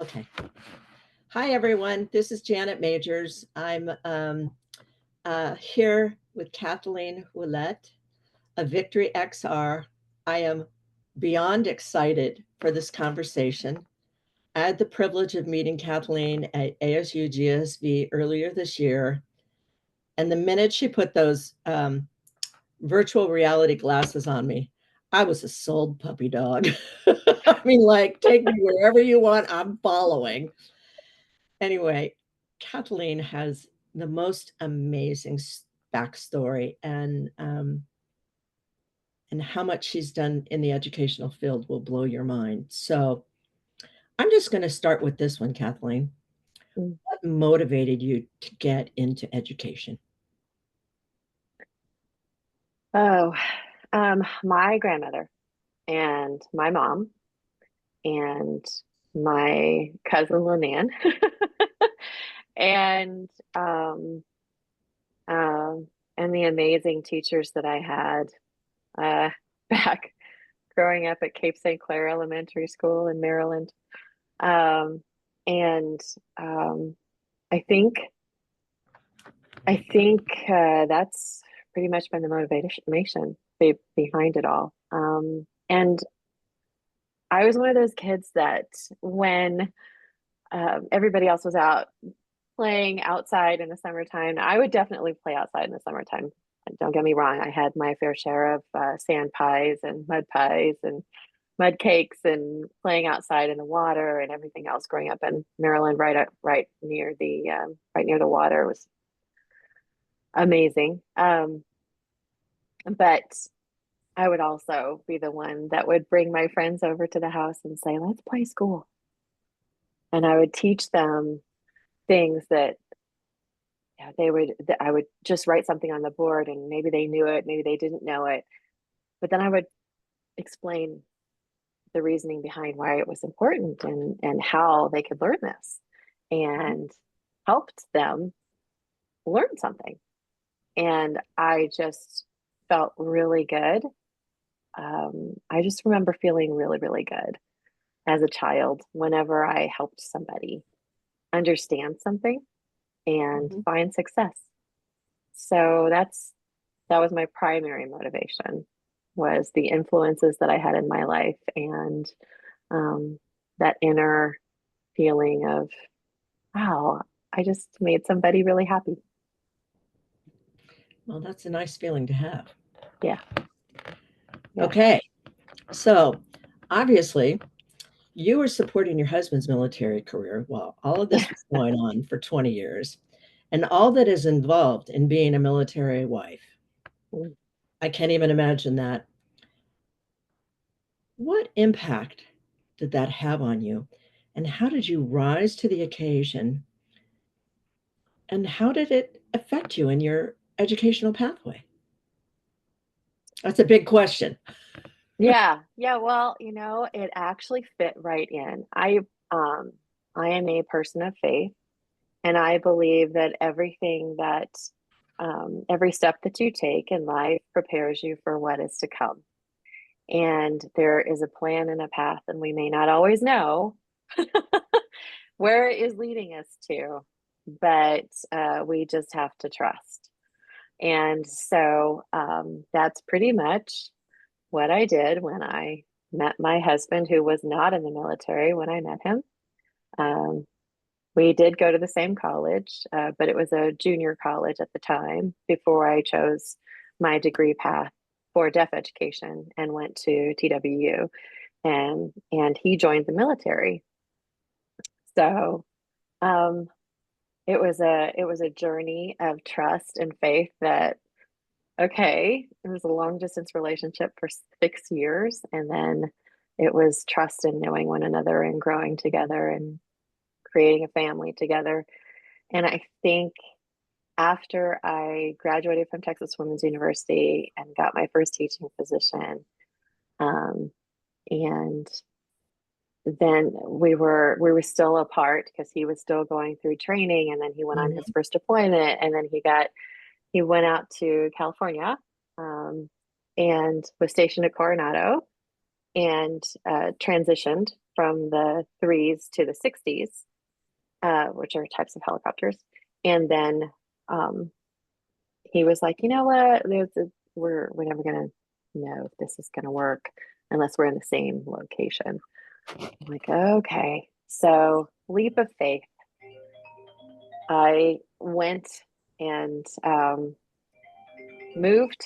Okay. Hi, everyone. This is Janet Majors. I'm here with Kathleen Ouellette of Victory XR. I am beyond excited for this conversation. I had the privilege of meeting Kathleen at ASU GSV earlier this year. And the minute she put those virtual reality glasses on me, I was a sold puppy dog. I mean, like, take me wherever you want, I'm following. Anyway, Kathleen has the most amazing backstory, and how much she's done in the educational field will blow your mind. So I'm just going to start with this one, Kathleen. Mm. What motivated you to get into education? Oh, my grandmother and my mom and my cousin Linan and um, and the amazing teachers that I had uh, back growing up at Cape St. Clair Elementary School in Maryland. Um, and I think that's pretty much been the motivation behind it all. And I was one of those kids that when everybody else was out playing outside in the summertime, I would definitely play outside in the summertime. Don't get me wrong, I had my fair share of sand pies and mud cakes and playing outside in the water and everything else. Growing up in Maryland, right near the water was amazing. But I would also be the one that would bring my friends over to the house and say, let's play school. And I would teach them things that that I would just write something on the board and maybe they knew it, maybe they didn't know it. But then I would explain the reasoning behind why it was important and how they could learn this and helped them learn something. And I just felt really good. I just remember feeling really, really good as a child whenever I helped somebody understand something and Mhm. find success. So that was my primary motivation was the influences that I had in my life and um, that inner feeling of, wow, I just made somebody really happy. Well, that's a nice feeling to have. Yeah, yeah. Okay. So obviously, you were supporting your husband's military career while all of this was going on for 20 years, and all that is involved in being a military wife. I can't even imagine that. What impact did that have on you? And how did you rise to the occasion? And how did it affect you in your educational pathway? That's a big question. Yeah, yeah. Well, it actually fit right in. I am a person of faith, and I believe that every step that you take in life prepares you for what is to come. And there is a plan and a path, and we may not always know where it is leading us to, but we just have to trust. And so that's pretty much what I did when I met my husband, who was not in the military when I met him. Um, we did go to the same college, but it was a junior college at the time before I chose my degree path for deaf education and went to TWU. And he joined the military. So um, it was a journey of trust and faith that okay, it was a long distance relationship for 6 years, and then it was trust in knowing one another and growing together and creating a family together. And I think after I graduated from Texas Women's University and got my first teaching position, um, and then we were still apart because he was still going through training, and then he went on his Mhm. first deployment, and then he went out to California, um, and was stationed at Coronado and transitioned. from the threes to the 60s, which are types of helicopters. And then he was like, you know what, we're never gonna know if this is gonna work unless we're in the same location. I'm like, okay. So leap of faith. I went and moved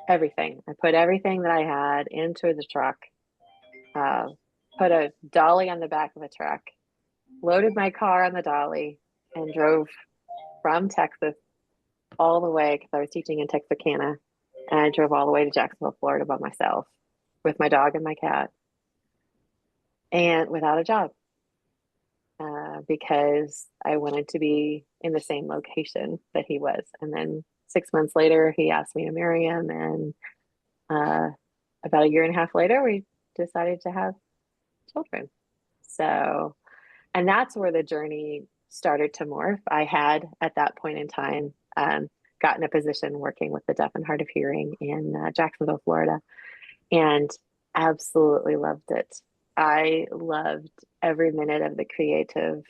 everything. I put everything that I had into the truck, put a dolly on the back of a truck, loaded my car on the dolly, and drove from Texas all the way, because I was teaching in Texarkana, and I drove all the way to Jacksonville, Florida by myself with my dog and my cat, and without a job, because I wanted to be in the same location that he was. And then 6 months later, he asked me to marry him, and about a year and a half later, we decided to have children. So, and that's where the journey started to morph. I had, at that point in time, gotten a position working with the deaf and hard of hearing in Jacksonville, Florida, and absolutely loved it. I loved every minute of the creative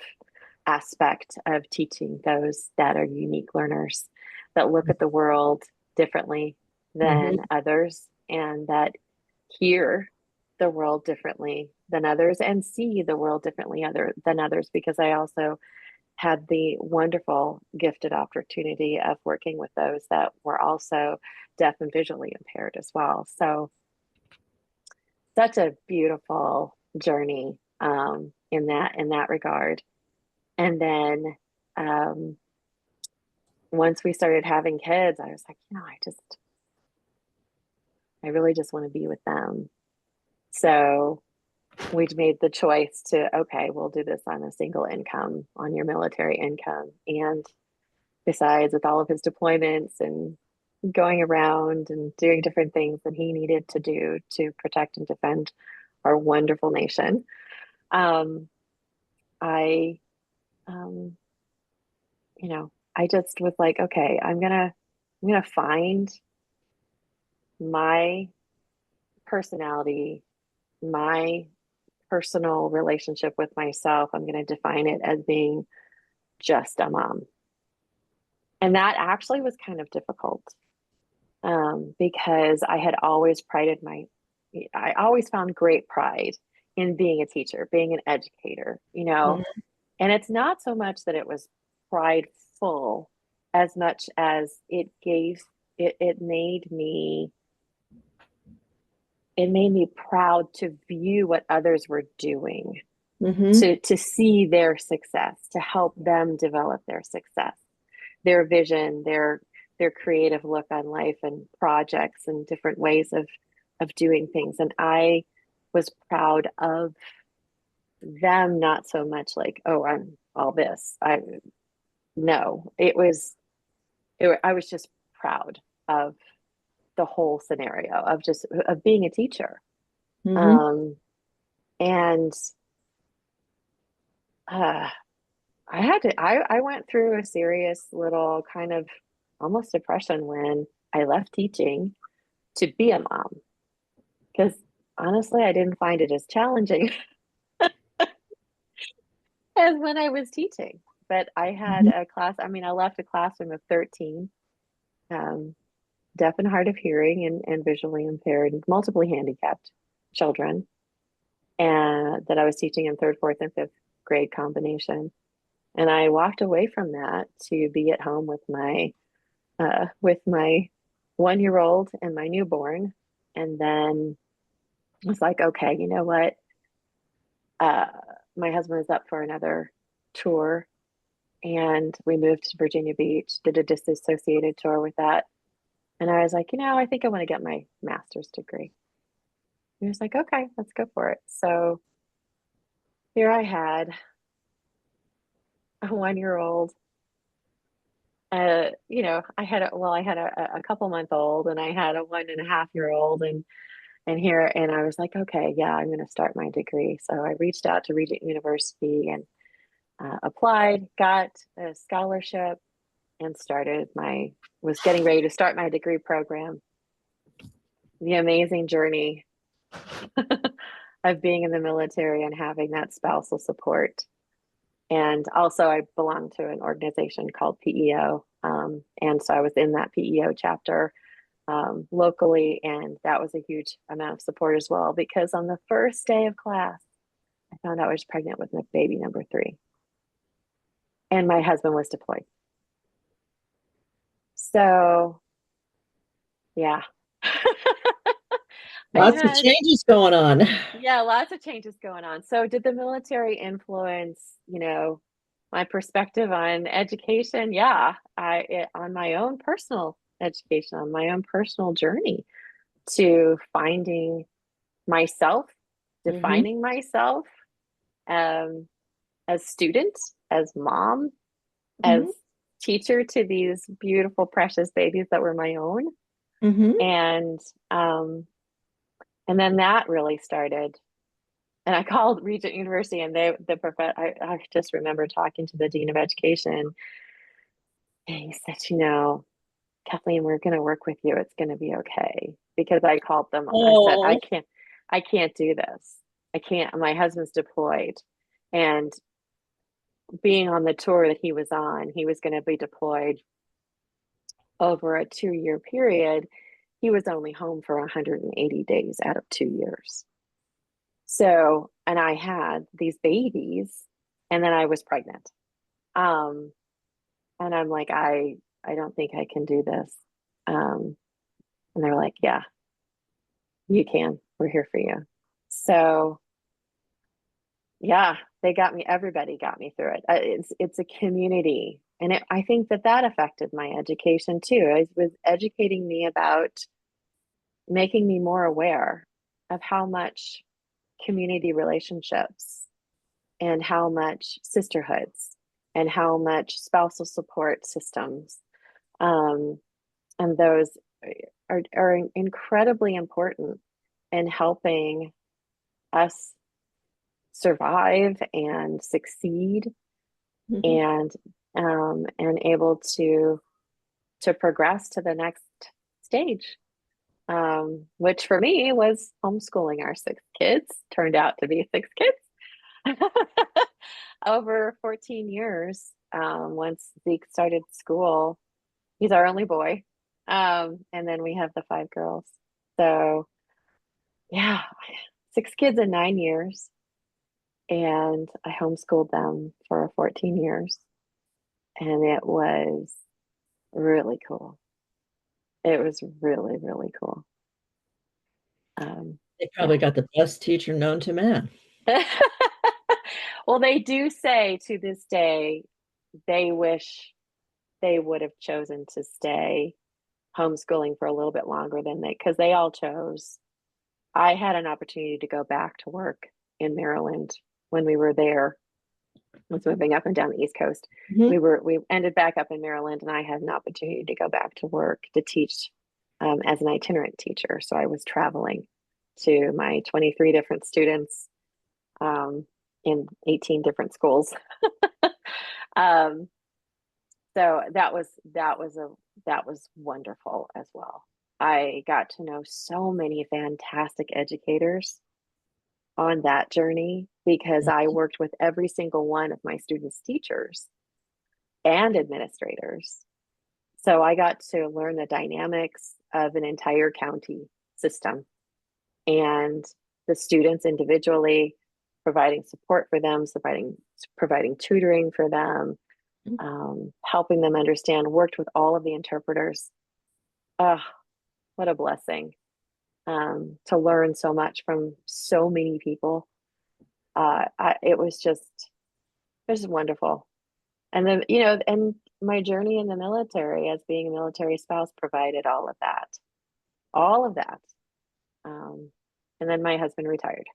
aspect of teaching those that are unique learners, that look at the world differently than others, and that hear the world differently than others, and see the world differently than others, because I also had the wonderful gifted opportunity of working with those that were also deaf and visually impaired as well. So such a beautiful journey in that regard. And then once we started having kids, I was like, I really just want to be with them. So we made the choice to, okay, we'll do this on a single income, on your military income. And besides, with all of his deployments and going around and doing different things that he needed to do to protect and defend our wonderful nation, I, um, I just was like, okay, I'm gonna find my personality, my personal relationship with myself. I'm going to define it as being just a mom. And that actually was kind of difficult, because I had always I always found great pride in being a teacher, being an educator, and it's not so much that it was prideful as much as it made me proud to view what others were doing, to see their success, to help them develop their success, their vision, their creative look on life and projects and different ways of doing things. And I was proud of them, not so much like, oh, I'm all this. I was just proud of the whole scenario of being a teacher. And I went through a serious little kind of almost depression when I left teaching to be a mom, because honestly, I didn't find it as challenging as when I was teaching. But I had a class, I left a classroom of 13 deaf and hard of hearing and visually impaired, multiply handicapped children, and that I was teaching in third, fourth, and fifth grade combination. And I walked away from that to be at home with my 1-year-old and my newborn. And then I was like, okay, you know what? My husband is up for another tour, and we moved to Virginia Beach, did a disassociated tour with that. And I was like, I think I want to get my master's degree. And he was like, okay, let's go for it. So here I had a 1-year-old. I had a couple-month-old, and I had a 1.5-year-old, and I was like, okay, yeah, I'm going to start my degree. So I reached out to Regent University and applied, got a scholarship, and was getting ready to start my degree program. The amazing journey of being in the military and having that spousal support. And also, I belong to an organization called PEO. And so I was in that PEO chapter locally, and that was a huge amount of support as well. Because on the first day of class, I found out I was pregnant with my baby number 3, and my husband was deployed. So, yeah. I Lots of had, changes going on. yeah, lots of changes going on. So, did the military influence, my perspective on education? Yeah, on my own personal education, on my own personal journey to finding myself, Hmm. defining myself, um, as student, as mom, as Hmm. teacher to these beautiful, precious babies that were my own. Hmm. And um, and then that really started. And I called Regent University, and I just remember talking to the dean of education, and he said, Kathleen, we're going to work with you. It's going to be okay. Because I called them. I said, Oh. I can't do this. I can't. My husband's deployed, and being on the tour that he was on, he was going to be deployed over a 2-year period. He was only home for 180 days out of 2 years. So, and I had these babies, and then I was pregnant. Um, and I'm like, I don't think I can do this. And they're like, yeah, you can. We're here for you. So, yeah, they got me. Everybody got me through it. It's a community, and I think that affected my education too. It was educating me about making me more aware of how much community relationships and how much sisterhoods and how much spousal support systems, um, and those are incredibly important in helping us survive and succeed, Hmm. and able to progress to the next stage, which for me was homeschooling our 6 kids. Turned out to be 6 kids over 14 years. Once Zeke started school, he's our only boy, and then we have the 5 girls. So yeah, 6 kids in 9 years, and I homeschooled them for 14 years, and it was really cool. It was really, really cool. They Yeah. probably got the best teacher known to man. Well, they do say to this day, they wish they would have chosen to stay homeschooling for a little bit longer than because they all chose. I had an opportunity to go back to work in Maryland when we were there. I was moving up and down the East Coast. Hmm. We ended back up in Maryland, and I had an opportunity to go back to work to teach, as an itinerant teacher. So I was traveling to my 23 different students, um, in 18 different schools. um, so that was wonderful as well. I got to know so many fantastic educators on that journey because I worked with every single one of my students' teachers and administrators. So I got to learn the dynamics of an entire county system and the students individually, providing support for them, providing tutoring for them, helping them understand, worked with all of the interpreters. Oh, what a blessing, to learn so much from so many people. It was just wonderful. And then, and my journey in the military as being a military spouse provided all of that. Um, and then my husband retired.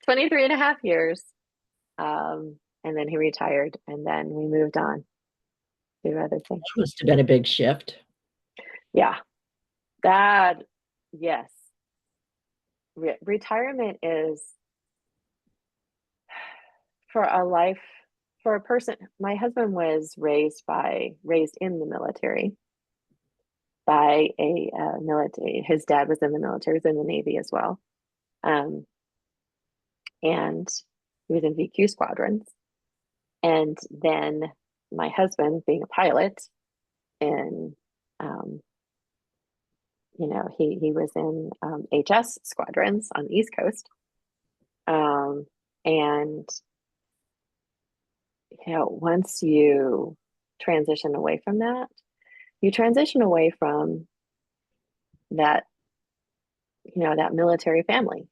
23 and a half years. And then he retired, and then we moved on to other things. Must have been a big shift. Yeah, that, yes. Retirement is for a life, for a person. My husband was raised in the military by a military. His dad was in the military, was in the Navy as well. and he was in VQ squadrons. And then my husband, being a pilot, in he was in HS squadrons on the East Coast. And once you transition away from that, you transition away from that, that military family.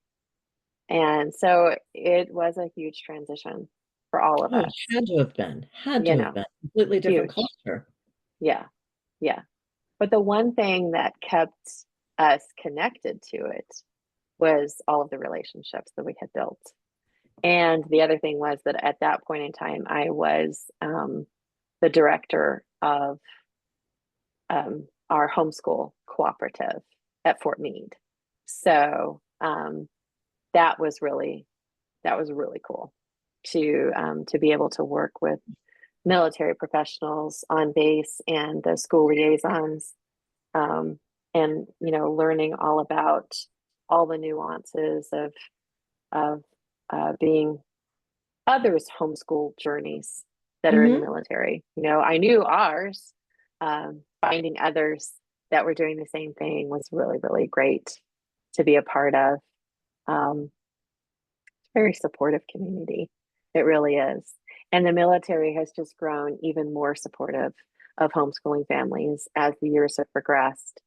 And so it was a huge transition for all of Oh, it us, had to have been. Had to you have know, been. Completely different huge. culture. Yeah, yeah. But the one thing that kept us connected to it was all of the relationships that we had built. And the other thing was that at that point in time, I was the director of our homeschool cooperative at Fort Meade. So that was really cool to be able to work with military professionals on base and the school liaisons, and learning all about all the nuances of being others' homeschool journeys that are in the Hmm. military. I knew ours. Finding others that were doing the same thing was really, really great to be a part of. Very supportive community. It really is. And the military has just grown even more supportive of homeschooling families as the years have progressed.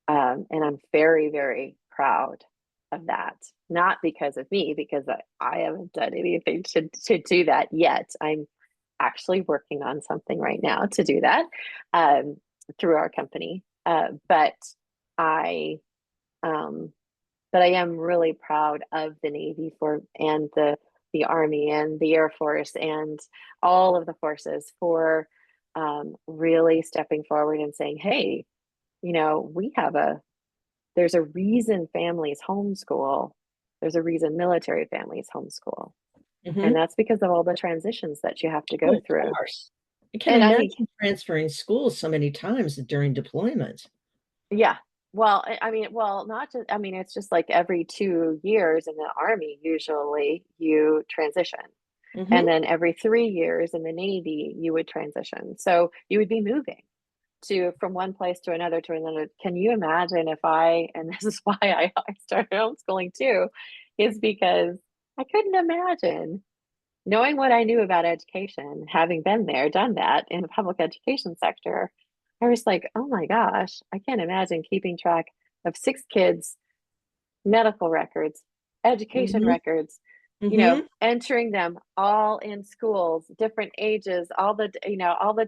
And I'm very, very proud of that. Not because of me, because I haven't done anything to do that yet. I'm actually working on something right now to do that through our company. But I um, but I am really proud of the Navy and the Army and the Air Force and all of the forces for really stepping forward and saying, hey, we have there's a reason families homeschool. There's a reason military families homeschool. And Hmm. that's because of all the transitions that you have to Oh, go of through. course. I can And I mean, imagine transferring schools so many times during deployment. yeah. Well, not just, it's just like every 2 years in the Army, usually you transition. And Hmm. then every 3 years in the Navy, you would transition. So you would be moving from one place to another to another. Can you imagine and this is why I started homeschooling too, is because I couldn't imagine knowing what I knew about education, having been there, done that in the public education sector. I was like, oh my gosh, I can't imagine keeping track of 6 kids, medical records, education Hmm. records, Hmm. entering them all in schools, different ages, all the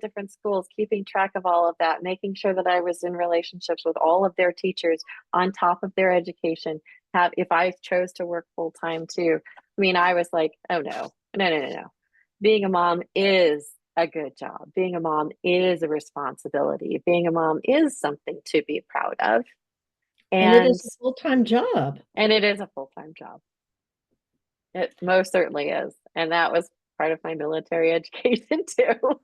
different schools, keeping track of all of that, making sure that I was in relationships with all of their teachers on top of their education. If I chose to work full time too, I was like, oh no, no, no, no, no. Being a mom is a good job. Being a mom is a responsibility. Being a mom is something to be proud of. And it And is a full-time job. it is a full-time job. It most certainly is. And that was part of my military education too.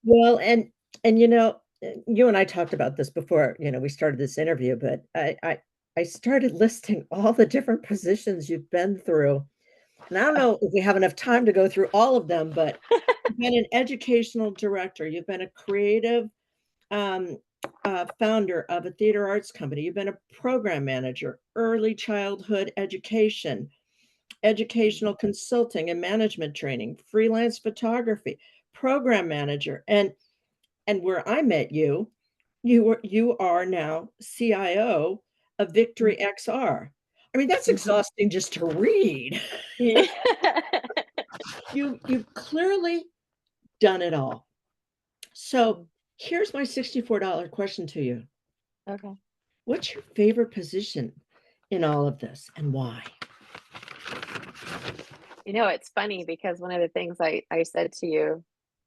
Well, and you and I talked about this before, we started this interview, but I started listing all the different positions you've been through. And I don't know if we have enough time to go through all of them, but you've been an educational director, you've been a creative um, founder of a theater arts company, you've been a program manager, early childhood education, educational consulting and management training, freelance photography, program manager, and where I met you, you are now CIO of Victory XR. I mean, that's Mhm. exhausting just to read. Yeah. You've clearly done it all. So here's my $64 question to you. Okay. What's your favorite position in all of this and why? It's funny because one of the things I said to you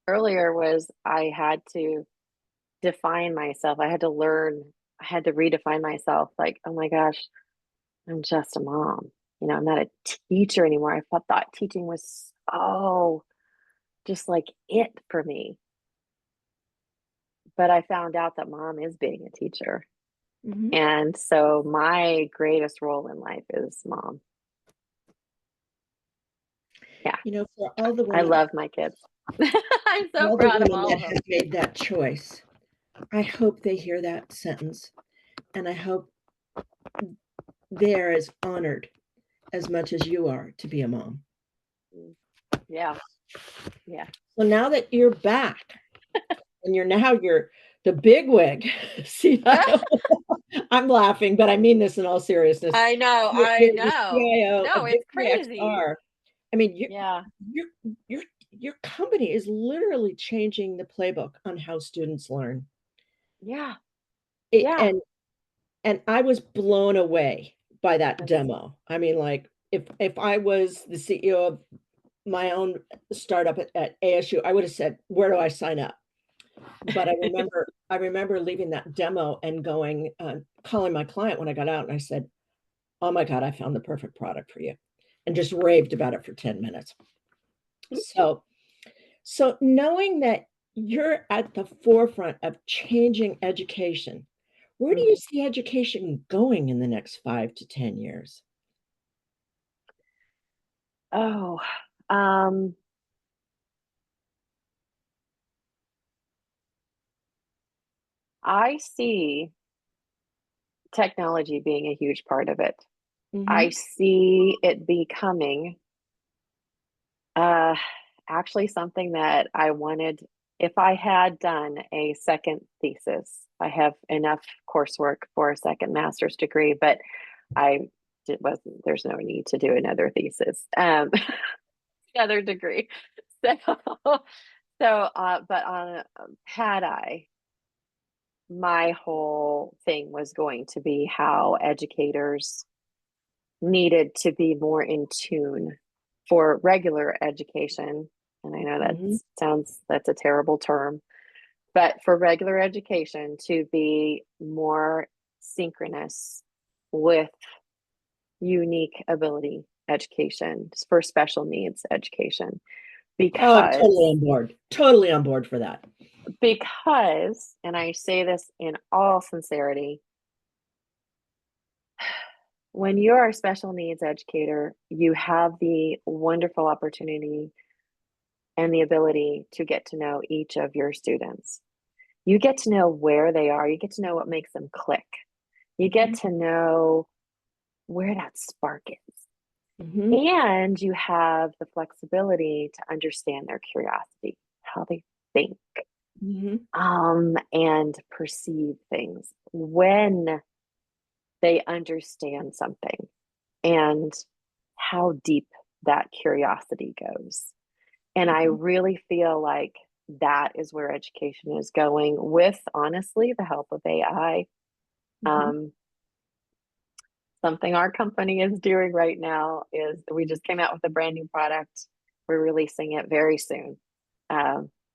earlier was I had to define myself. I had to redefine myself like, oh my gosh, I'm just a mom. I'm not a teacher anymore. I thought teaching was so just like it for me. But I found out that mom is being a teacher. Mhm. And so my greatest role in life is mom. Yeah. For all the I women, love my kids. I'm so all the proud of women all that of them. have made that choice, I hope they hear that sentence, and I hope they're as honored as much as you are to be a mom. Mm. Yeah. Yeah. So now that you're back and you're the bigwig CIO. I'm laughing, but I mean this in all seriousness. I know. You're I the know. CIO of No, it's Victory crazy. XR. I mean, Yeah. your your your company is literally changing the playbook on how students learn. Yeah. It, Yeah. and I was blown away by that That's, demo. I mean, like if I was the CEO of my own startup at ASU, I would have said, "Where do I sign up?" But I remember leaving that demo and going, calling my client when I got out, and I said, "Oh my God, I found the perfect product for you," and just raved about it for 10 minutes. So, so knowing that you're at the forefront of changing education, where do you Mhm. see education going in the next 5 to 10 years? Oh, um, I see technology being a huge part of it. I Mhm. see it becoming uh, actually something that I wanted. If I had done a second thesis, I have enough coursework for a second master's degree, but I wasn't, there's no need to do another thesis, another degree. So, but had I, my whole thing was going to be how educators needed to be more in tune for regular education. And I know Mhm. that's a terrible term, but for regular education to be more synchronous with unique ability education for special needs education Oh, totally because on board. Totally on board for that. and I say this in all sincerity, when you're a special needs educator, you have the wonderful opportunity and the ability to get to know each of your students. You get to know where they are, you get to know what makes them click, you get Mhm. to know where that spark is. Mhm. And you have the flexibility to understand their curiosity, how they think, Mhm. and perceive things when they understand something and how deep that curiosity goes. And I Mhm. really feel like that is where education is going with, honestly, the help of AI. Mhm. Um, Something our company is doing right now is we just came out with a brand new product. We're releasing it very soon.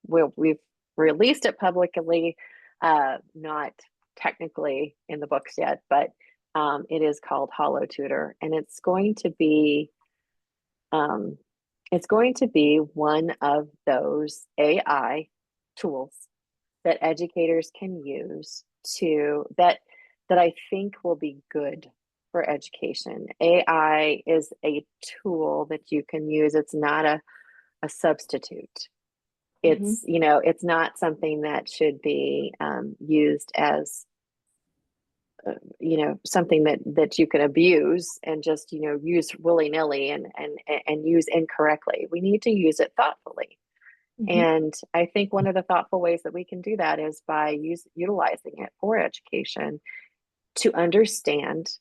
We've released it publicly, not technically in the books yet, but it is called Hollow Tutor, and um, it's going to be one of those AI tools that educators can use that I think will be good for education. AI is a tool that you can use. It's not a substitute. Mhm. It's not something that should be used as something that you can abuse and just use willy-nilly and use incorrectly. We need to use it thoughtfully. Mhm. And I think one of the thoughtful ways that we can do that is by utilizing it for education to understand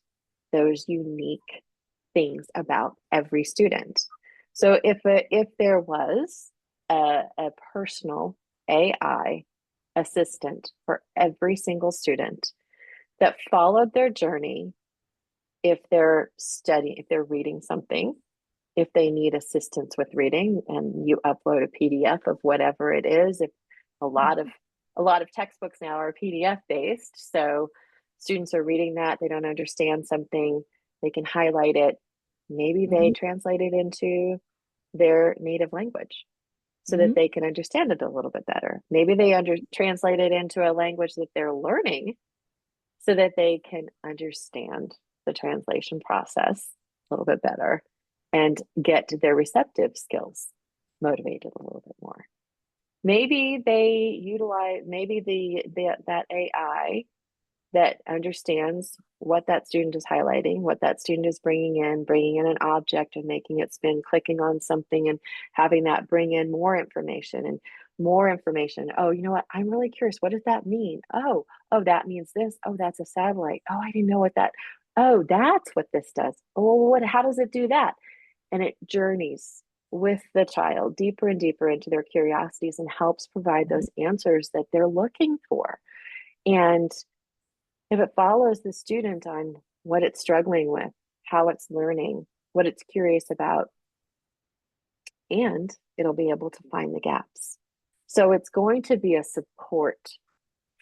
those unique things about every student. So if there was a personal AI assistant for every single student that followed their journey, if they're reading something, if they need assistance with reading, and you upload a PDF of whatever it is. If a lot of Mhm. a lot of textbooks now are PDF based, so students are reading that, they don't understand something, they can highlight it. Maybe they Mhm. translate it into their native language so that Mhm. they can understand it a little bit better. Maybe they translate it into a language that they're learning so that they can understand the translation process a little bit better. and get their receptive skills motivated a little bit more. Maybe they utilize, maybe that AI that understands what that student is highlighting, what that student is bringing in an object and making it spin, clicking on something and having that bring in more information and more information. Oh, you know what? I'm really curious. What does that mean? Oh, that means this. Oh, that's a satellite. Oh, I didn't know what that. Oh, that's what this does. Oh, how does it do that? And it journeys with the child deeper and deeper into their curiosities and helps provide those answers that they're looking for. And if it follows the student on what it's struggling with, how it's learning, what it's curious about, and it'll be able to find the gaps. So it's going to be a support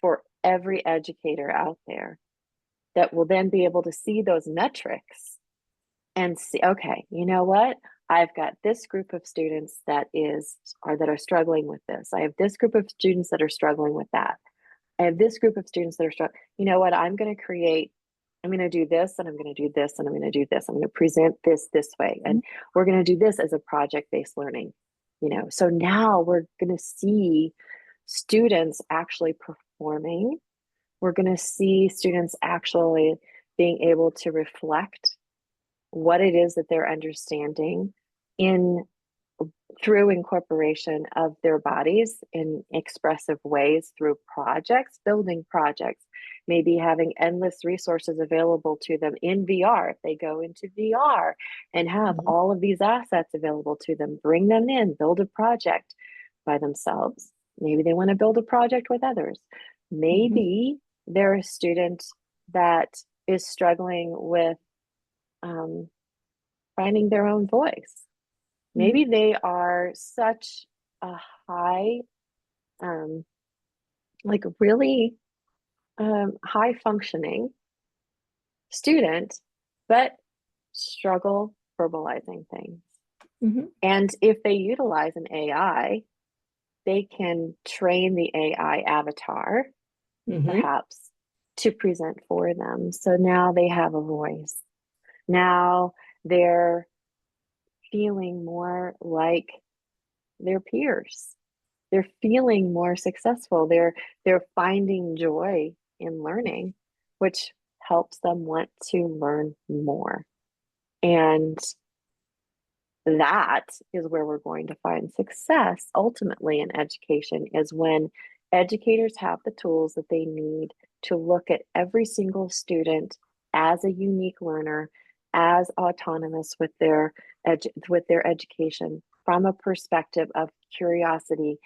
for every educator out there that will then be able to see those metrics and see, okay, you know what? I've got this group of students that are struggling with this. I have this group of students that are struggling with that. I have this group of students that are struggling. You know what? I'm going to do this, and I'm going to do this, and I'm going to do this. I'm going to present this way. And we're going to do this as a project-based learning, So now we're going to see students actually performing. We're going to see students actually being able to reflect what it is that they're understanding in through incorporation of their bodies in expressive ways through projects, building projects, maybe having endless resources available to them in VR. If they go into VR and have all of these assets available to them, bring them in, build a project by themselves. Maybe they want to build a project with others. Maybe they're a student that is struggling with finding their own voice. Maybe they are such a high, like really high functioning student, but struggle verbalizing things. And if they utilize an AI, they can train the AI avatar, perhaps, to present for them. So now they have a voice. Now they're feeling more like their peers. They're feeling more successful. They're finding joy in learning, which helps them want to learn more. And that is where we're going to find success ultimately in education, is when educators have the tools that they need to look at every single student as a unique learner, as autonomous with their education from a perspective of curiosity,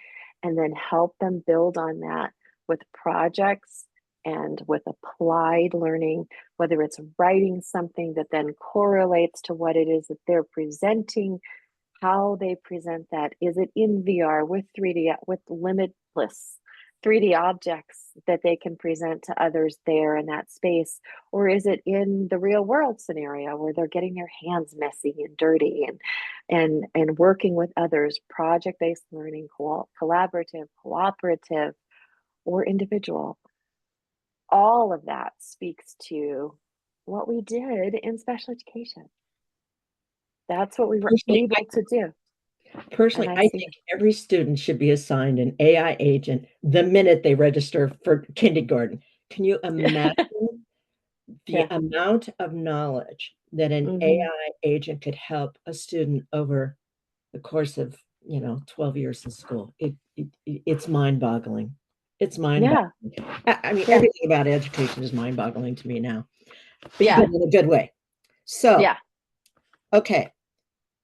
and then help them build on that with projects and with applied learning, whether it's writing something that then correlates to what it is that they're presenting, how they present that. Is it in VR with 3D, with limitless 3D objects that they can present to others there in that space? Or is it in the real world scenario where they're getting their hands messy and dirty and working with others, project-based learning, collaborative, cooperative, or individual? All of that speaks to what we did in special education. That's what we were able to do. Personally, I think every student should be assigned an AI agent the minute they register for kindergarten. Can you imagine the amount of knowledge that an AI agent could help a student over the course of, 12 years in school? It's mind-boggling. It's mind-boggling. I mean, everything about education is mind-boggling to me now, but in a good way. So, okay,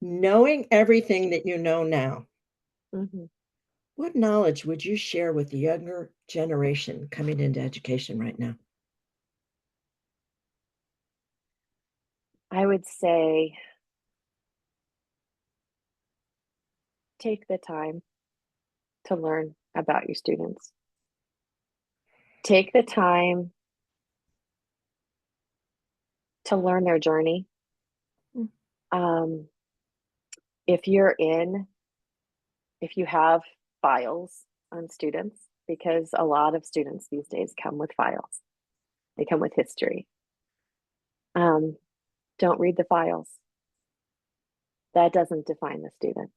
knowing everything that you know now, what knowledge would you share with the younger generation coming into education right now? I would say take the time to learn about your students. Take the time to learn their journey. If you have files on students, because a lot of students these days come with files, they come with history. Don't read the files. that doesn't define the student.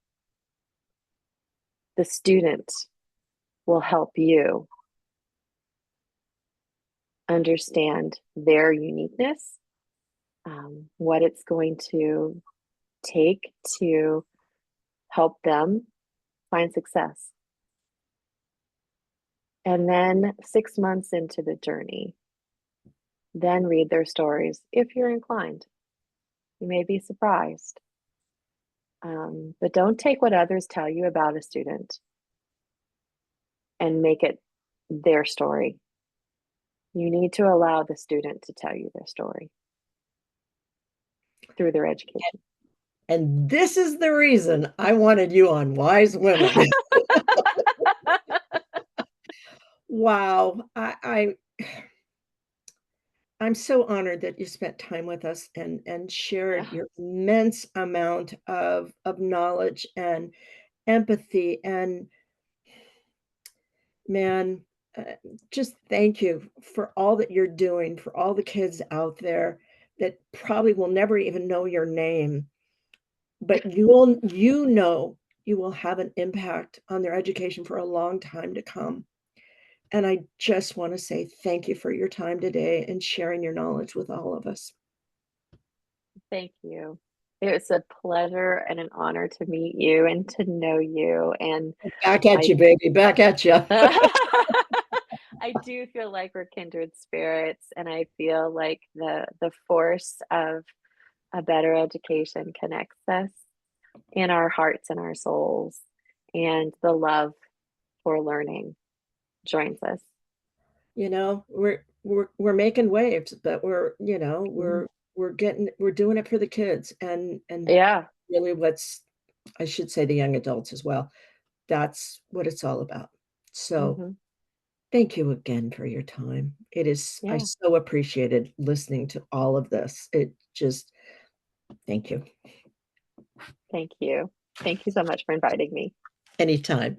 The student will help you understand their uniqueness, what it's going to take to help them find success. And then 6 months into the journey, then read their stories if you're inclined. You may be surprised. But don't take what others tell you about a student and make it their story. You need to allow the student to tell you their story through their education. And this is the reason I wanted you on Wise Women. Wow. I'm so honored that you spent time with us and shared Yeah. your immense amount of knowledge and empathy. And man, just thank you for all that you're doing for all the kids out there that probably will never even know your name, but you will have an impact on their education for a long time to come. And I just want to say thank you for your time today and sharing your knowledge with all of us. Thank you. It was a pleasure and an honor to meet you and to know you. And Back at I you, baby. Back at you. I do feel like we're kindred spirits, and I feel like the force of a better education connects us in our hearts and our souls, and the love for learning joins us. We're making waves, but Mhm. we're doing it for the kids and Yeah, really what's I should say the young adults as well. That's what it's all about. So hmm, thank you again for your time. I yeah. so appreciated listening to all of this. It just, thank you. Thank you. Thank you so much for inviting me. Anytime.